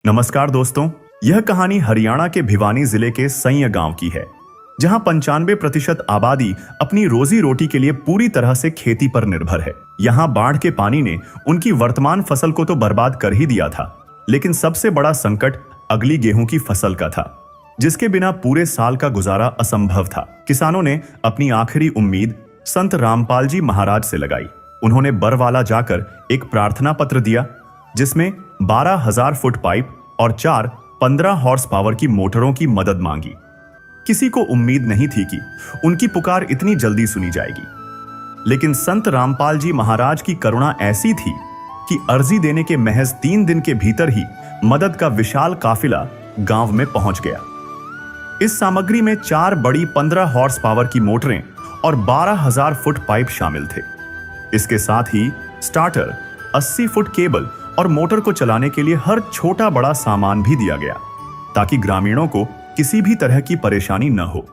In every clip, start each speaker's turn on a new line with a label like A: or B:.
A: नमस्कार दोस्तों, यह कहानी हरियाणा के भिवानी जिले के सैंय गांव की है, जहां 95% आबादी अपनी रोजी रोटी के लिए पूरी तरह से खेती पर निर्भर है। यहां बाढ़ के पानी ने उनकी वर्तमान फसल को तो बर्बाद कर ही दिया था, लेकिन सबसे बड़ा संकट अगली गेहूं की फसल का था, जिसके बिना पूरे साल का गुजारा असंभव था। किसानों ने अपनी आखिरी उम्मीद संत रामपाल जी महाराज से लगाई। उन्होंने बरवाला जाकर एक प्रार्थना पत्र दिया, जिसमें 12,000 फुट पाइप और 4 15 हॉर्स पावर की मोटरों की मदद मांगी। किसी को उम्मीद नहीं थी कि उनकी पुकार इतनी जल्दी सुनी जाएगी, लेकिन संत रामपाल जी महाराज की करुणा ऐसी थी कि अर्जी देने के महज 3 दिन के भीतर ही मदद का विशाल काफिला गांव में पहुंच गया। इस सामग्री में 4 बड़ी 15 हॉर्स पावर की मोटरें और 12,000 फुट पाइप शामिल थे। इसके साथ ही स्टार्टर, 80 फुट केबल और मोटर को चलाने के लिए हर छोटा बड़ा सामान भी दिया गया, ताकि ग्रामीणों को किसी भी तरह की परेशानी न हो।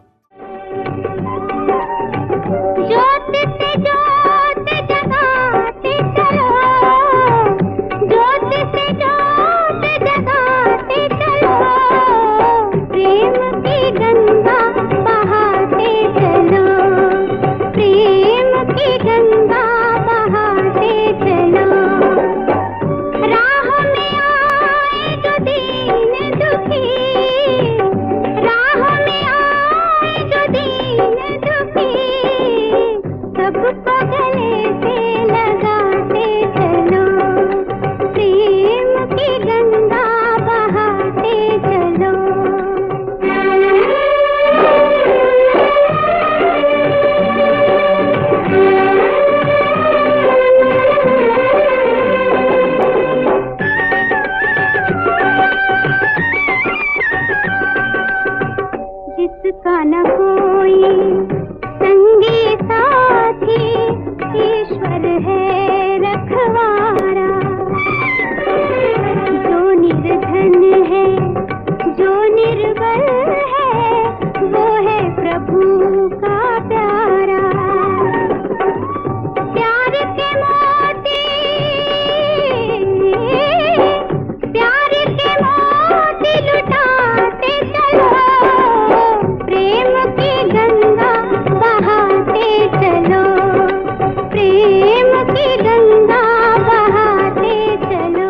B: जिसका न कोई संगी साथी, ईश्वर है रखवारा। जो निर्धन है, जो निर्बल है, वो है प्रभु का प्यारा। प्यार के मोती, प्यार के मोती लुटाते चलो, प्रेम की गंगा बहाते चलो, प्रेम की गंगा बहाते चलो।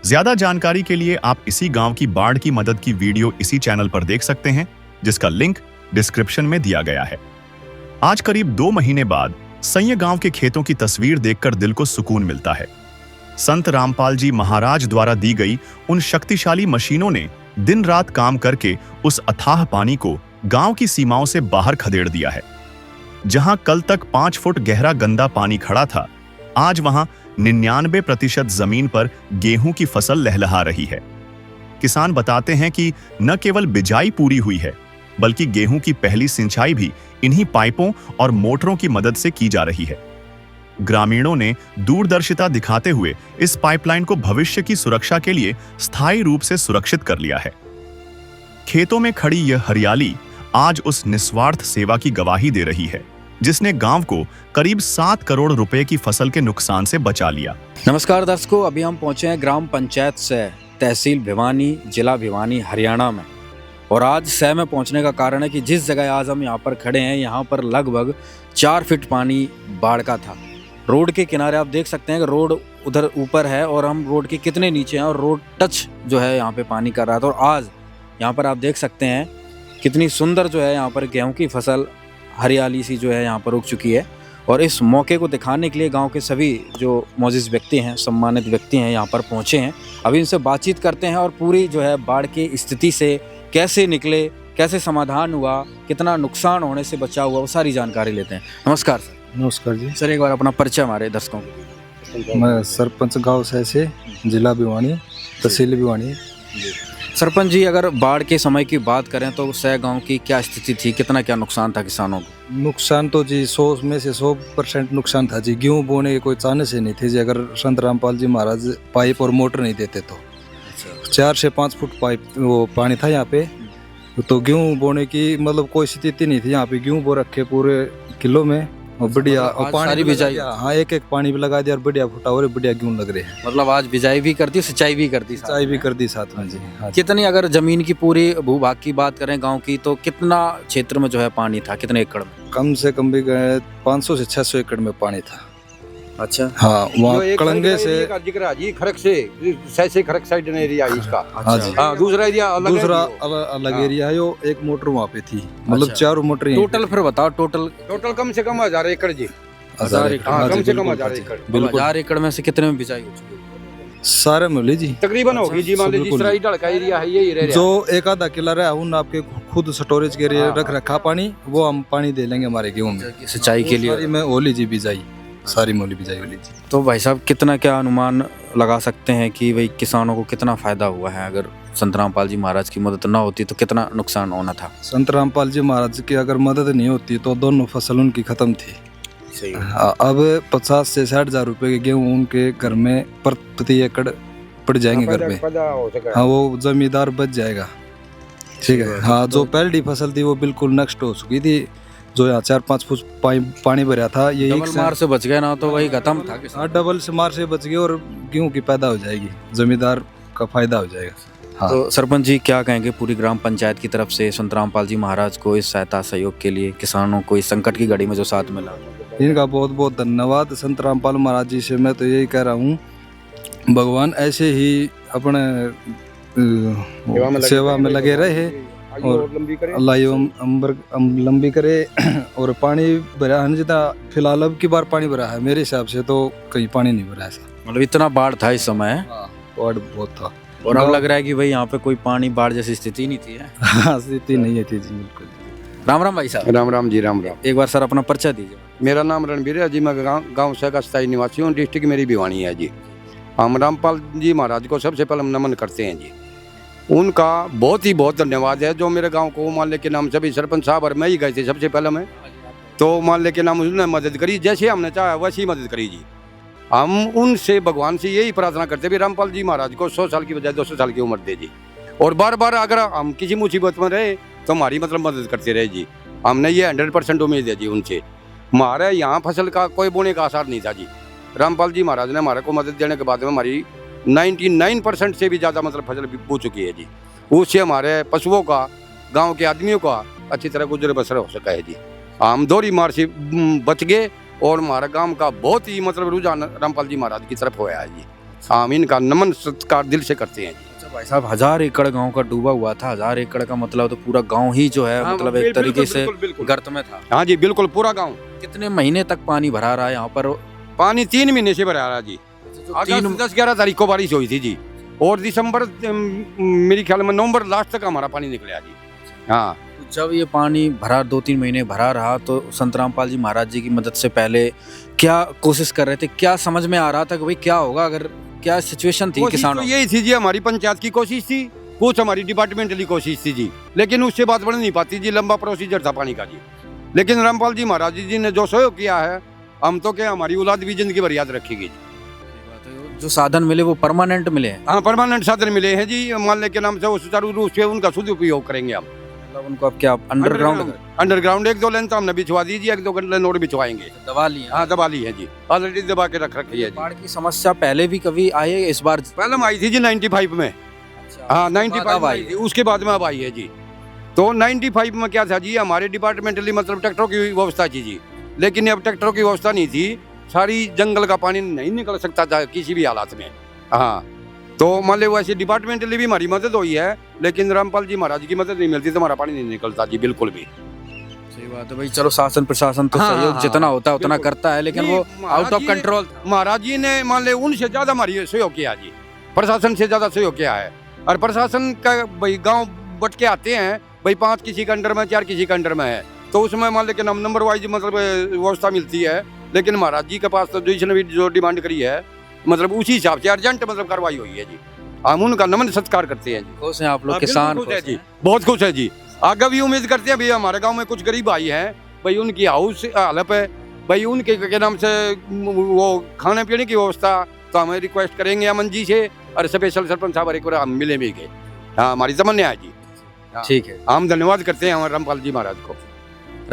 A: ज्यादा जानकारी के लिए आप इसी गांव की बाढ़ की मदद की वीडियो इसी चैनल पर देख सकते हैं, जिसका लिंक डिस्क्रिप्शन में दिया गया है। आज करीब 2 महीने बाद सैंय गांव के खेतों की तस्वीर देखकर दिल को सुकून मिलता है। संत रामपाल जी महाराज द्वारा दी गई उन शक्तिशाली मशीनों ने दिन रात काम करके उस अथाह पानी को गांव की सीमाओं से बाहर खदेड़ दिया है। जहां कल तक 5 फुट गहरा गंदा पानी खड़ा था, आज वहां 99% जमीन पर गेहूं की फसल लहलहा रही है। किसान बताते हैं कि न केवल बिजाई पूरी हुई है, बल्कि गेहूं की पहली सिंचाई भी इन्हीं पाइपों और मोटरों की मदद से की जा रही है। ग्रामीणों ने दूरदर्शिता दिखाते हुए इस पाइपलाइन को भविष्य की सुरक्षा के लिए स्थायी रूप से सुरक्षित कर लिया है। खेतों में खड़ी यह हरियाली आज उस निस्वार्थ सेवा की गवाही दे रही है, जिसने गांव को करीब 7 करोड़ रुपए की फसल के नुकसान से बचा लिया।
C: नमस्कार दर्शकों, अभी हम पहुंचे हैं ग्राम पंचायत से, तहसील भिवानी, जिला भिवानी, हरियाणा में। और आज सह में पहुंचने का कारण है कि जिस जगह आज हम यहाँ पर खड़े हैं, यहाँ पर लगभग 4 फीट पानी बाढ़ का था। रोड के किनारे आप देख सकते हैं कि रोड उधर ऊपर है और हम रोड के कितने नीचे हैं, और रोड टच जो है यहाँ पे पानी कर रहा था। और आज यहाँ पर आप देख सकते हैं कितनी सुंदर जो है यहाँ पर गेहूं की फसल हरियाली सी जो है यहाँ पर उग चुकी है। और इस मौके को दिखाने के लिए गांव के सभी जो मौजूद व्यक्ति हैं, सम्मानित व्यक्ति हैं, यहाँ पर पहुँचे हैं। अभी इनसे बातचीत करते हैं और पूरी जो है बाढ़ की स्थिति से कैसे निकले, कैसे समाधान हुआ, कितना नुकसान होने से बचा हुआ, वो सारी जानकारी लेते हैं। नमस्कार सर।
D: नमस्कार जी।
C: सर, एक बार अपना परिचय हमारे दर्शकों को।
D: मैं सरपंच गांव से जिला भिवानी, तहसील भिवानी।
C: सरपंच जी, अगर बाढ़ के समय की बात करें तो सह गांव की क्या स्थिति थी, कितना क्या नुकसान था किसानों को?
D: नुकसान तो जी 100 में से 100% नुकसान था जी। गेहूँ बोने के कोई चांस ही नहीं थे जी, अगर संत रामपाल जी महाराज पाइप और मोटर नहीं देते तो। 4 से 5 फुट पाइप वो पानी था यहाँ पे, तो गेहूँ बोने की मतलब कोई स्थिति नहीं थी। यहाँ पे गेहूँ बो रखे पूरे किलो में, और बढ़िया और
C: आज
D: पानी
C: सारी
D: भी लगा
C: बिजाई
D: दिया। हाँ, एक एक पानी भी लगा दिया और बढ़िया फुटा और बढ़िया गेहूं लग रहे हैं।
C: मतलब आज बिजाई भी कर दी, सिंचाई भी कर दी साथ
D: चाय भी
C: में।
D: कर दी साथ में जी। हाँ जी।
C: कितनी अगर जमीन की पूरी भूभाग की बात करें गांव की, तो कितना क्षेत्र में जो है पानी था, कितने एकड़ में?
D: कम से कम भी गए 500 से 600 एकड़ में पानी था।
C: अच्छा।
D: हाँ,
E: जो
D: वहाँ
E: एक
D: कलंगे
E: साइड का
D: से
E: एरिया का जिक्र है जी, खरक से सैसे खरक साइड ने एरिया है इसका।
D: हाँ जी।
E: हाँ, दूसरा एरिया अलग है
D: दूसरा
E: जी वो।
D: अलग
E: हाँ।
D: एरिया है। वो एक मोटर वहाँ पे थी, मतलब
C: अच्छा।
D: 4 मोटर यहीं
C: टोटल
D: पे
C: फिर बताओ, टोटल
E: टोटल कम से कम 1000 एकड़ जी।
D: थी। 1000 एकड़।
E: हाँ,
D: हाँ
E: कम
D: जी,
E: से कम
D: बिल्कुल,
E: 1000
D: हाँ जी,
E: एकड़।
D: बिल्कुल
C: 1000 एकड़ में से कितने में बिजाई हो चुकी है?
D: सारे मिले जी।
E: तकरीबन होगी जी, मान लीजिए
D: बिल्कुल।
E: जिस तरह का एरिया है यही रह
D: जो एक आधा किला रहा उन आपके खुद स्टोरेज के लिए
E: हाँ,
D: रख रखा पानी, वो हम पानी दे लेंगे हमारे गेहूं में।
C: सिंचाई के
D: वो सारी
C: लिए।
D: में होली जी बिजाई, सारी मोली बिजाई होली जी।
C: तो भाई साहब कितना क्या अनुमान लगा सकते हैं कि भाई किसानों को कितना फायदा हुआ है? अगर संत रामपाल जी महाराज की मदद ना होती तो कितना नुकसान होना था?
D: संत रामपाल जी महाराज की अगर मदद नहीं होती तो दोनों फसल उनकी खत्म थी।
C: सही।
D: अब 50 से 60 हजार रुपए के गेहूं उनके घर में प्रति एकड़ पड़ जाएंगे घर में।
E: पैदा हो सका।
D: हाँ, वो जमींदार बच जाएगा। ठीक है। हाँ, जो पहली फसल थी वो बिल्कुल नष्ट हो चुकी थी। जो यहाँ 4-5 फुट पानी भरा था, ये
C: डबल मार से बच गए ना तो वही खत्म था किसान।
D: हाँ, डबल से मार से बच गए और गेहूं की पैदा हो जाएगी, जमींदार का फायदा हो जाएगा। हाँ।
C: तो सरपंच जी क्या कहेंगे पूरी ग्राम पंचायत की तरफ से संत रामपाल जी महाराज को इस सहायता सहयोग के लिए, किसानों को इस संकट की घड़ी में जो साथ मिला?
D: इनका बहुत बहुत धन्यवाद। संत रामपाल महाराज जी से मैं तो यही कह रहा हूँ, भगवान ऐसे ही अपने सेवा में लगे रहे और अल्लाह एवं अंबर लंबी करे। और पानी भरा है जितना, फिलहाल अब की बार पानी भरा है, मेरे हिसाब से तो कहीं पानी नहीं भरा ऐसा।
C: मतलब इतना बाढ़ था इस समय,
D: वार्ड बहुत था
C: और अब लग रहा है कि भाई यहाँ पे कोई पानी बाढ़ जैसी स्थिति नहीं थी है।
D: हाँ, स्थिति नहीं है थी जी, बिल्कुल।
C: राम राम भाई साहब।
E: राम राम जी, राम राम।
C: एक बार सर अपना परिचय दीजिए।
E: मेरा नाम रणबीर है जी, मैं गाँव से का स्थायी निवासी हूँ, डिस्ट्रिक्ट मेरी भिवानी है जी। हम रामपाल जी महाराज को सबसे पहले नमन करते हैं जी। उनका बहुत ही बहुत धन्यवाद है जो मेरे गांव को मान ले के नाम सभी सरपंच साहब और मैं ही गए थे सबसे पहले में, तो मान ले के नाम उन्होंने मदद करी, जैसे हमने चाहा वैसी मदद करी जी। हम उनसे भगवान से यही प्रार्थना करते भी रामपाल जी महाराज को 100 साल की बजाय 200 साल की उम्र दे जी, और बार बार अगर हम किसी मुसीबत में रहे तो हमारी मतलब मदद करते रहे जी। हमने ये 100% उम्मीद है जी उनसे। हमारे यहाँ फसल का कोई बोने का आसार नहीं था जी। रामपाल जी महाराज ने हमारे को मदद देने के बाद में हमारी 99% से भी ज़्यादा मतलब फसल बो चुकी है जी। उससे हमारे पशुओं का, गांव के आदमियों का अच्छी तरह गुजर बसर हो सका है जी। हम दोहरी मार से बच गए और हमारा गांव का बहुत ही मतलब रुझान रामपाल जी महाराज की तरफ होया है जी। हम इनका नमन सत्कार दिल से करते हैं जी।
C: अच्छा भाई साहब, 1000 एकड़ गांव का डूबा हुआ था। 1000 एकड़ का मतलब तो पूरा गांव ही जो है मतलब एक तरीके से गर्त में था।
E: हाँ जी, बिल्कुल पूरा गाँव।
C: कितने महीने तक पानी भरा रहा है यहाँ पर?
E: पानी 3 महीने से भरा रहा जी। अगस्त 10-11 तारीख को बारिश हुई थी जी, और दिसंबर मेरे ख्याल में नवंबर लास्ट तक हमारा पानी निकला जी। हाँ,
C: जब ये पानी भरा 2-3 महीने भरा रहा तो संत रामपाल जी महाराज जी की मदद से पहले क्या कोशिश कर रहे थे? क्या समझ में आ रहा था कि भाई क्या होगा, अगर क्या सिचुएशन थी
E: कोशिश
C: किसानों?
E: तो यही थी जी, हमारी पंचायत की कोशिश थी, कुछ हमारी डिपार्टमेंटली कोशिश थी जी, लेकिन उससे बात बढ़ नहीं पाती जी। लंबा प्रोसीजर था पानी का जी। लेकिन रामपाल जी महाराज जी ने जो सहयोग किया है, हम तो क्या हमारी औलाद भी जिंदगी भर याद रखेगी जी।
C: जो साधन मिले वो परमानेंट मिले हैं?
E: हाँ, परमानेंट साधन मिले हैं जी। मान ले के नाम से वो सुचारू रूप से उनका सदुपयोग करेंगे हम।
C: मतलब उनको अब क्या
E: अंडरग्राउंड 1-2 लेन तो हमने बिछवा दी जी, 1-2 लेन और बिछवाएंगे।
C: दबा ली?
E: हाँ, दबा ली है जी, ऑलरेडी दबा के रख रखी है जी।
C: बाढ़ की समस्या पहले भी कभी आई है? इस बार
E: पहले में आई थी जी 95 में। हाँ, 95 में आई थी, उसके बाद में अब आई है जी। तो 95 में क्या था जी, हमारे डिपार्टमेंटली मतलब ट्रैक्टरों की व्यवस्था थी जी, लेकिन अब ट्रैक्टरों की व्यवस्था नहीं थी। सारी जंगल का पानी नहीं निकल सकता था किसी भी हालात में। हाँ, तो मान लो वैसे डिपार्टमेंटली भी हमारी मदद हुई है, लेकिन रामपाल जी महाराज की मदद नहीं मिलती तो हमारा पानी नहीं निकलता जी, बिल्कुल भी।
C: सही बात है भाई। चलो, शासन प्रशासन तो
E: हाँ,
C: सहयोग
E: हाँ,
C: जितना होता है उतना
E: बिल्कुल।
C: करता है, लेकिन
E: नहीं,
C: वो आउट ऑफ कंट्रोल।
E: महाराज जी ने मान ले उनसे ज्यादा हमारी सहयोग किया जी, प्रशासन से ज्यादा सहयोग किया है। और प्रशासन का भाई गाँव बट के आते हैं भाई, 5 किसी के अंडर में, 4 किसी के अंडर में है, तो उसमें मान ले के नंबर वाइज मतलब व्यवस्था मिलती है। लेकिन महाराज जी के पास तो जिसने भी जो डिमांड करी है मतलब उसी हिसाब से अर्जेंट मतलब कार्रवाई हुई है जी। हम उनका नमन सत्कार करते हैं जी।
C: खुश हैं आप लोग?
E: हाँ,
C: किसान
E: बिल्कुल खुश है
C: खुश
E: जी,
C: हैं?
E: बहुत खुश है जी। आगे भी उम्मीद करते हैं भाई, हमारे गांव में कुछ गरीब भाई हैं भाई, उनकी हाउस हालत है भाई, उनके के नाम से वो खाने पीने की व्यवस्था तो हमें रिक्वेस्ट करेंगे अमन जी से, और स्पेशल सरपंच साहब एक बार हम मिले भी गए। हाँ, हमारी तमन्ना है जी।
C: ठीक है।
E: हम धन्यवाद करते हैं हमारे रामपाल जी महाराज को।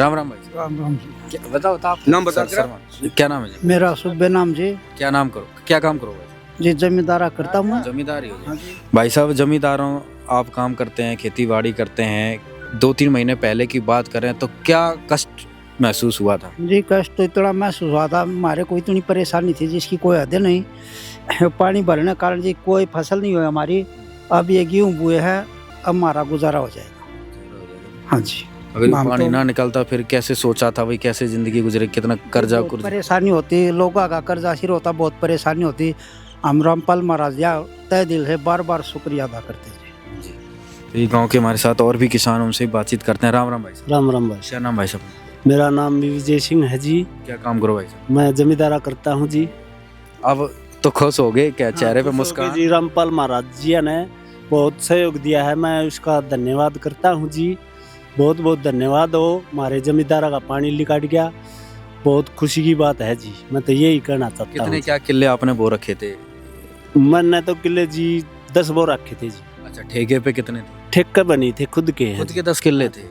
C: राम राम भाई।
F: राम राम जी।
C: बताओ आप
E: नाम बता
C: सर, सरपंच। क्या नाम है जी?
F: मेरा सुबह नाम जी
C: क्या नाम करो, क्या काम करो भाई?
F: जी जमींदारा करता हूँ मैं।
C: जमींदारी हो
F: हाँ
C: जी।
F: जी।
C: भाई साहब जमींदारों आप काम करते हैं, खेती बाड़ी करते हैं, 2-3 महीने पहले की बात करें तो क्या कष्ट महसूस हुआ था?
F: जी कष्ट तो इतना महसूस हुआ था, हमारे को इतनी परेशानी थी जिसकी कोई हद नहीं। पानी भरने के कारण जी कोई फसल नहीं हुई हमारी। अब ये गेहूँ बुए है, अब हमारा गुजारा हो जाएगा। हाँ जी।
C: अगर
F: हम
C: पानी
F: तो-
C: ना निकलता फिर कैसे सोचा था भाई, कैसे जिंदगी गुजरे, कितना कर्जा
F: बहुत
C: कुर्जा?
F: परेशानी होती, लोगों का कर्जा सिर होता, बहुत परेशानी होती। हम रामपाल महाराज या तय दिल से बार बार शुक्रिया अदा करते हैं।
C: जी। तो ये गांव के हमारे साथ और भी किसान, उनसे बातचीत करते हैं। राम राम भाई साहब।
G: राम राम भाई।
C: क्या नाम भाई साहब?
G: मेरा नाम विजय सिंह है जी।
C: क्या काम करो भाई साहब?
G: मैं जमींदारा करता हूँ जी।
C: अब तो खुश हो गए क्या, चेहरे पे
G: हाँ,
C: मुस्कान?
G: जी रामपाल महाराज जी ने बहुत सहयोग दिया है, मैं उसका धन्यवाद करता हूँ जी। बहुत बहुत धन्यवाद हो, हमारे जमींदारा का पानी निकाट गया, बहुत खुशी की बात है जी। मैं तो यही कहना चाहता
C: कितने
G: हूँ।
C: क्या किले आपने बो रखे थे?
G: मैंने तो किले जी 10 बो रखे थे जी।
C: अच्छा, ठेके पे कितने थे?
G: ठेके बनी थे, खुद के हैं।
C: खुद के 10 किले थे।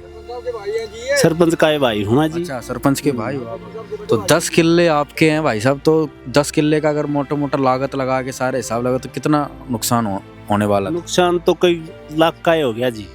G: सरपंच का भाई हूँ मैं जी।
C: अच्छा, सरपंच के भाई हो आप। तो 10 किले आपके हैं भाई साहब, तो 10 किले का अगर मोटा मोटा लागत लगा के सारे हिसाब लगा तो कितना नुकसान होने वाला था?
G: नुकसान तो कई लाख का ही हो गया जी।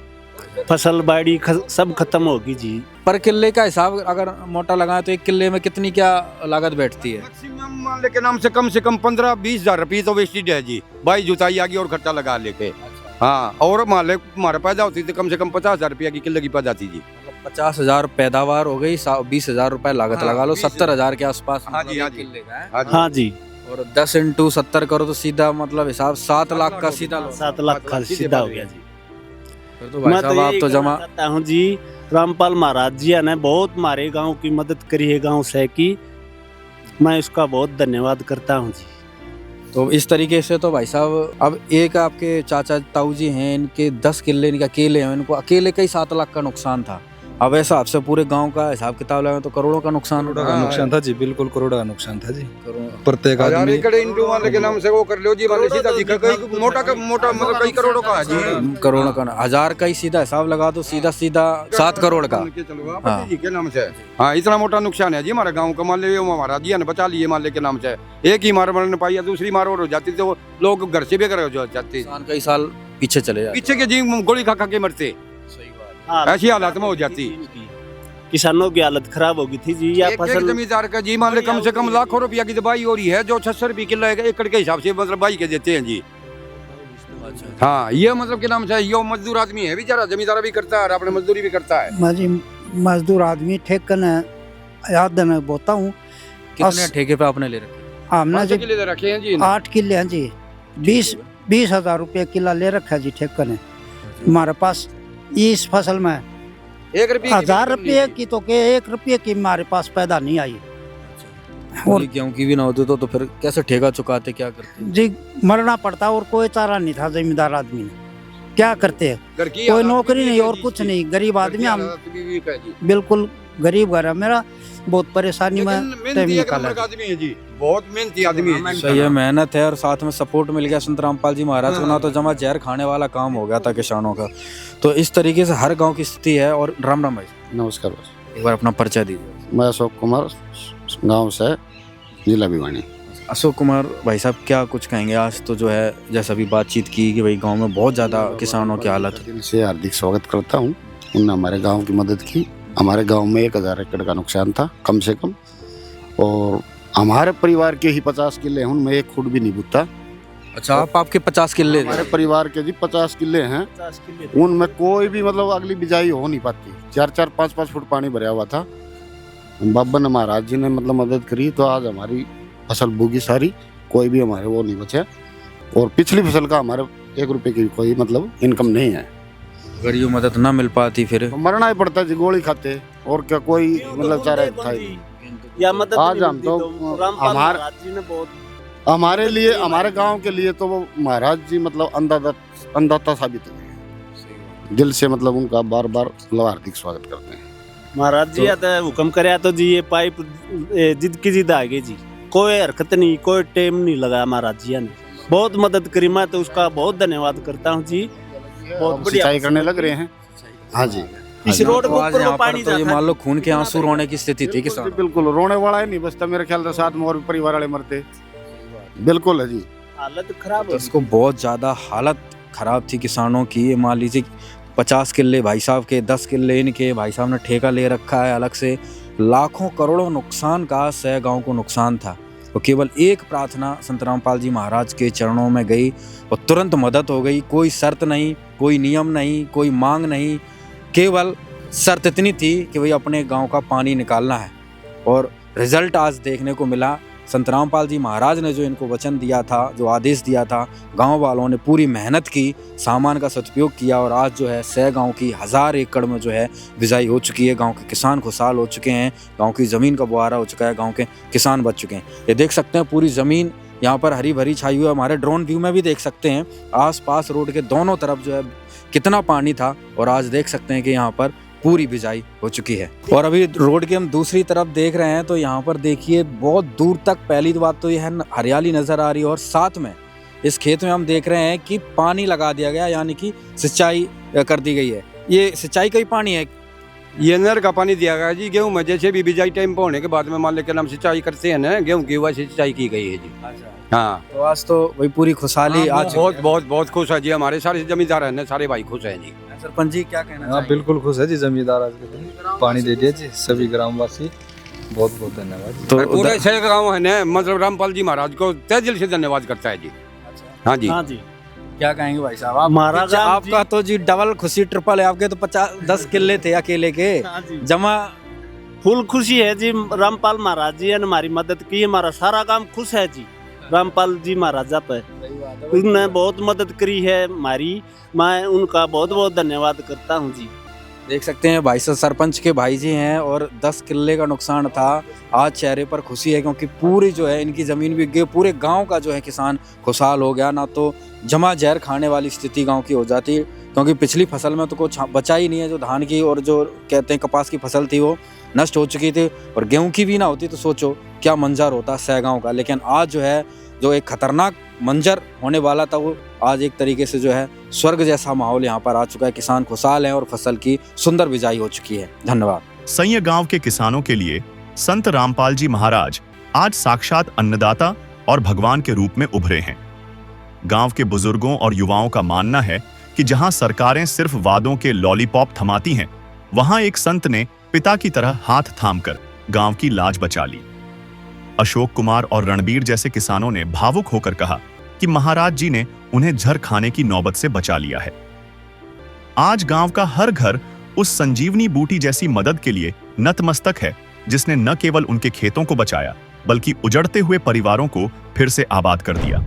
G: फसल बाड़ी सब खत्म होगी जी।
C: पर किले का हिसाब अगर मोटा लगाए तो एक किले में कितनी क्या लागत बैठती है?
E: मैक्सिमम मान ले के नाम से कम 15-20 हजार रुपये तो वेस्टेज है जी। भाई जुताई आ गई और खर्चा लगा लेके। हाँ, और मान ले हमारा पैदा होती थी कम से कम 50,000 रुपया की किले की पैदा थी जी।
C: 50,000 पैदावार हो गई, 20,000 रुपए लागत
E: हाँ,
C: लगा लो,
E: 20,000
C: 70,000 के आसपास
E: हाँ जी,
C: मतलब
E: हाँ
C: एक
E: जी।
C: किले का है।
E: हाँ जी।
G: हाँ जी।
C: और 10 × 70 करो तो सीधा मतलब हिसाब 7 लाख का सीधा लो।
G: 7 लाख का सीधा हो गया जी।
C: फिर तो भाई
G: मैं
C: साहब आप
G: यही
C: तो
G: कहना
C: जमा
G: चाहता हूँ जी, रामपाल महाराज जी ने बहुत हमारे गांव की मदद करी है, गांव से की। मैं उसका बहुत धन्यवाद करता हूँ जी।
C: तो इस तरीके से तो भाई साहब अब एक आपके चाचा ताऊ जी हैं, इनके 10 किले इनके अकेले हैं, इनको अकेले का ही 7 लाख का नुकसान था। अब ऐसा आपसे पूरे गांव का हिसाब किताब लगाए तो करोड़ों का नुकसान
D: करोड़ों
C: होगा।
D: का नुकसान था जी, बिल्कुल करोड़ों का नुकसान था जी।
C: करोड़ों।
D: प्रत्येक
E: 1000
D: आदमी
E: एकड़ इंटू मान ले के नाम से वो कर लो जी। मान ले सीधा जी कई मोटा मतलब कई करोड़ों का है जी।
C: करोड़ों का ना, 1000 का ही सीधा हिसाब लगा दो, सीधा 7 करोड़ का।
E: चलो
C: हाँ।
E: आप जी के नाम से। हाँ, इतना मोटा नुकसान है जी हमारे गांव का। मान ले महाराज जी ने बचा लिए मान ले के नाम से। एक ही मार मरने पाई, दूसरी मार और हो जाती तो लोग घर से बेघर हो जाते।
C: किसान कई साल पीछे चले जाते।
E: पीछे के जी गोली खा खा के मरते।
C: सही बात।
E: ऐसी हालत में हो जाती।
G: किसानों की हालत खराब हो गई थी जी। या
E: एक
G: फसल
E: जमींदार का जी मान ले कम से कम लाखों रुपया की दवाई हो रही है, जो 600 रुपये किलो एकड़ के हिसाब से मतलब बाई के देते हैं जी। हाँ, ये मतलब के नाम से यो मजदूर आदमी है बेचारा, जमींदार भी करता है और अपने मजदूरी भी करता है।
F: मैं जी मजदूर आदमी ठेकन याद में बोता हूँ।
C: कितने ठेके पे आपने ले रखे?
F: हमने
E: पाँच
F: जी
E: किले रखे हैं जी।
F: 8 किले हैं जी। 20,000 रुपये किला ले रखा है जी ठेकन है हमारे पास। इस फसल में
E: 1 रुपये
F: 1000 रुपये की तो के 1 रुपये की हमारे पास पैदा नहीं आई।
C: और गेहूं की भी ना होती तो फिर कैसे ठेका चुकाते, क्या करते?
F: जी मरना पड़ता और कोई चारा नहीं था जमींदार आदमी ने, क्या करते हैं?
E: घर की
F: कोई
E: हालत
F: नौकरी
E: भी
F: नहीं
E: है
F: और
E: जी
F: कुछ
E: इसकी।
F: नहीं, गरीब
E: घर की
F: आदमी हम
E: हालत भी वीक है जी।
F: बिल्कुल गरीब घर है मेरा। बहुत परेशानी में
E: लेकिन
F: टाइम
E: मेहनती एक
F: निकाला
E: नंबर का आदमी है जी, बहुत मेहनती आदमी है जी।
C: सही है, मेहनत है और साथ में सपोर्ट मिल गया संत रामपाल जी महाराज को ना, तो जमा जहर खाने वाला काम हो गया था किसानों का। तो इस तरीके से हर गांव की स्थिति है। और राम राम भाई,
H: नमस्कार।
C: एक बार अपना परिचय दीजिए।
H: मैं अशोक कुमार, गांव से, जिला भिवानी।
C: अशोक कुमार भाई साहब, क्या कुछ कहेंगे? आज तो जो है जैसा अभी बातचीत की कि भाई गांव में बहुत ज़्यादा किसानों की हालत।
H: दिल से हार्दिक स्वागत करता हूं। उन्होंने हमारे गांव की मदद की। हमारे गांव में 1000 एकड़ का नुकसान था कम से कम, और हमारे परिवार के ही 50 किले हैं, उनमें एक फुट भी नहीं बुता।
C: अच्छा, आपके 50 किले
H: हमारे परिवार के जी 50 किले हैं, उनमें कोई भी मतलब अगली बिजाई हो नहीं पाती। 4-4, 5-5 फुट पानी भरा हुआ था। बाबा ने महाराज जी ने मतलब मदद करी, तो आज हमारी फसल बुगी सारी, कोई भी हमारे वो नहीं बचे। और पिछली फसल का हमारे 1 रुपये की कोई मतलब इनकम नहीं है।
C: अगर ये मदद ना मिल पाती फिर
H: तो मरना ही पड़ता जी, गोली खाते और क्या, कोई मतलब चारा था ही नहीं।
G: या मदद
H: आज
G: नहीं
H: हम
G: मिलती
H: तो
G: रामपाल
H: हमारे-
G: महाराज जी ने बहुत
H: हमारे लिए, हमारे गांव के लिए तो वो महाराज जी मतलब अंदाता साबित हुए। दिल से मतलब उनका बार बार मतलब हार्दिक स्वागत करते हैं।
G: महाराज जी आता हुक्म करे तो जी ये पाइप जिद की जिद आ गई जी। कोई हरकत नहीं, कोई टाइम नहीं लगा। महाराज जी ने बहुत मदद करी, मैं तो उसका बहुत धन्यवाद करता हूँ जी। बहुत
H: अब
G: बढ़िया
H: सिंचाई करने लग रहे हैं। हाँ जी,
G: इस रोड
C: तो
G: को
C: आज
G: ऊपर
C: यहाँ
G: को
C: पर
G: पानी
C: तो ये
G: जाता
C: मान लो खून के आंसू रोने की स्थिति थी
H: बिल्कुल
C: किसान।
H: जी, बिल्कुल रोने वाला ही नहीं बचता मेरे ख्याल से, साथ में और भी परिवार वाले मरते। बिल्कुल है जी।
G: हालत खराब
C: तो
G: हो
C: इसको बहुत ज़्यादा हालत ख़राब थी किसानों की। ये मान लीजिए 50 किल्ले भाई साहब के, 10 किल्ले इनके, भाई साहब ने ठेका ले रखा है अलग से। लाखों करोड़ों नुकसान का सह गांव को नुकसान था। तो केवल एक प्रार्थना संत रामपाल जी महाराज के चरणों में गई और तुरंत मदद हो गई। कोई शर्त नहीं, कोई नियम नहीं, कोई मांग नहीं, केवल शर्त इतनी थी कि भाई अपने गांव का पानी निकालना है। और रिजल्ट आज देखने को मिला। संत रामपाल जी महाराज ने जो इनको वचन दिया था, जो आदेश दिया था, गांव वालों ने पूरी मेहनत की, सामान का सदुपयोग किया और आज जो है सह गांव की 1000 एकड़ में जो है बिजाई हो चुकी है। गांव के किसान खुशहाल हो चुके हैं, गांव की ज़मीन का बुआरा हो चुका है, गांव के किसान बच चुके हैं। ये देख सकते हैं पूरी ज़मीन यहाँ पर हरी भरी छाई हुई है। हमारे ड्रोन व्यू में भी देख सकते हैं आस-पास रोड के दोनों तरफ जो है कितना पानी था और आज देख सकते हैं कि यहाँ पर पूरी बिजाई हो चुकी है। और अभी रोड के हम दूसरी तरफ देख रहे हैं तो यहाँ पर देखिए बहुत दूर तक, पहली बात तो यह है हरियाली नजर आ रही है और साथ में इस खेत में हम देख रहे हैं कि पानी लगा दिया गया, यानी कि सिंचाई कर दी गई है। ये सिंचाई का ही पानी है।
E: ये नहर का पानी दिया गया जी। गेहूँ में जैसे भी बिजाई टाइम पर होने के बाद में मान लेकर हम सिंचाई करते हैं ना, गेहूँ की वैसे सिंचाई की गई है जी। हाँ,
C: तो आज तो वही पूरी खुशहाली आज
E: बहुत बहुत बहुत खुश है जी। हमारे सारे जमींदार हैं ना, सारे भाई खुश हैं जी।
C: सरपंच जी क्या कहना
D: हाँ
C: चाहिए?
D: बिल्कुल खुश है जी जमींदार आज के दिन पानी दे दिया जी। सभी ग्रामवासी बहुत बहुत धन्यवाद।
C: तो
E: पूरे छह गाँव है ना, मतलब रामपाल जी महाराज को तहे दिल से धन्यवाद करता है जी। हाँ जी,
G: हाँ जी।
C: क्या कहेंगे भाई साहब? आप
G: महाराज
C: आपका तो जी डबल खुशी, ट्रिपल है। आपके तो 10 किल्ले थे अकेले के
G: हाँ जी।
C: जमा।
G: फुल खुशी है जी। रामपाल महाराज जी ने हमारी मदद की, हमारा सारा काम खुश है जी रामपाल जी महाराजा पे। उन्होंने बहुत मदद करी है हमारी, मैं उनका बहुत बहुत धन्यवाद करता हूँ जी।
C: देख सकते हैं भाई साहब सरपंच के भाई जी हैं और 10 किल्ले का नुकसान था। आज चेहरे पर खुशी है क्योंकि पूरी जो है इनकी ज़मीन बिक गई। पूरे गांव का जो है किसान खुशहाल हो गया। ना तो जमा जहर खाने वाली स्थिति गांव की हो जाती, क्योंकि पिछली फसल में तो कुछ बचा ही नहीं है। जो धान की और जो कहते हैं कपास की फसल थी वो नष्ट हो चुकी थी और गेहूं की भी ना होती तो सोचो क्या मंजर होता सह गाँव का। लेकिन आज जो है जो एक खतरनाक मंजर होने वाला था वो आज एक तरीके से जो है स्वर्ग जैसा माहौल यहाँ पर आ चुका है। किसान खुशहाल हैं और फसल की सुंदर बिजाई हो चुकी है। धन्यवाद।
A: संय गांव के किसानों के लिए संत रामपाल जी महाराज आज साक्षात अन्नदाता और भगवान के रूप में उभरे हैं। गांव के बुजुर्गों और युवाओं का मानना है कि जहां सरकारें सिर्फ वादों के लॉलीपॉप थमाती हैं, वहां एक संत ने पिता की तरह हाथ थामकर गांव की लाज बचा ली। अशोक कुमार और रणबीर जैसे किसानों ने भावुक होकर कहा कि महाराज जी ने उन्हें झर खाने की नौबत से बचा लिया है। आज गांव का हर घर उस संजीवनी बूटी जैसी मदद के लिए नतमस्तक है, जिसने न केवल उनके खेतों को बचाया बल्कि उजड़ते हुए परिवारों को फिर से आबाद कर दिया।